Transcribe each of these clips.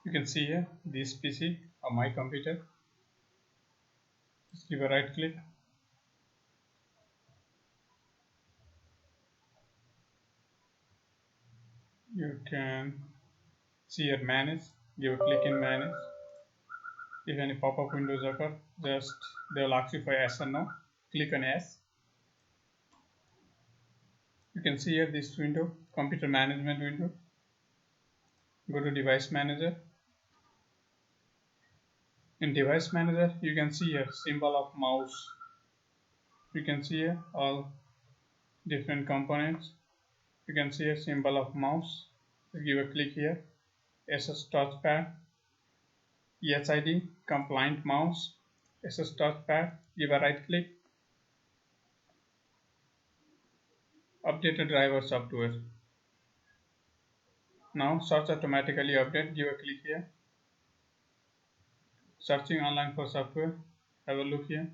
You can see here this PC or my computer. Just give a right click. You can see here manage. Give a click in manage. If any pop-up windows occur, just they will ask you for yes or no. Click on yes. You can see here this window, computer management window. Go to device manager. In device manager, you can see a symbol of mouse. You can see here all different components. You can see a symbol of mouse. You give a click here. SS touchpad, ESID compliant mouse, SS touchpad. Give a right click. Update a driver software. Now search automatically update. Give a click here. Searching online for software. Have a look here.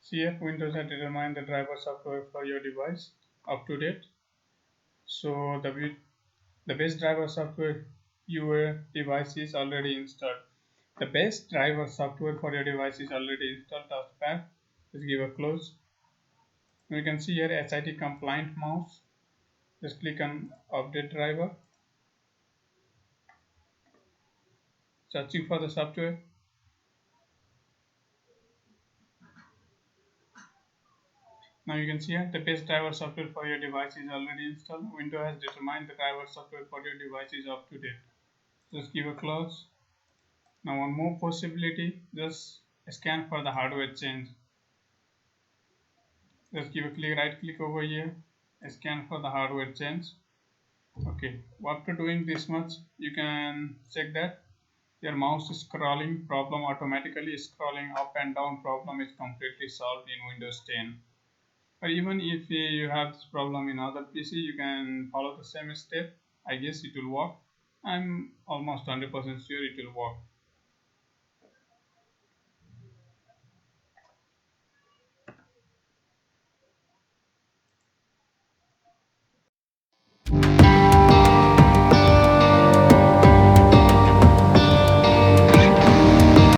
See here, Windows has determined the driver software for your device up to date. So the base driver software your device is already installed. The base driver software for your device is already installed. Touchpad. Just give a close. You can see here HID compliant mouse. Just click on update driver. Searching for the software. Now you can see here the base driver software for your device is already installed. Windows has determined the driver software for your device is up to date. Just give a close. Now one more possibility, just scan for the hardware change. Just give a click, right click over here, scan for the hardware change. Okay, after doing this much, you can check that your mouse scrolling problem, automatically scrolling up and down problem is completely solved in Windows 10. Or even if you have this problem in other PC, you can follow the same step. I guess it will work. I'm almost 100% sure it will work.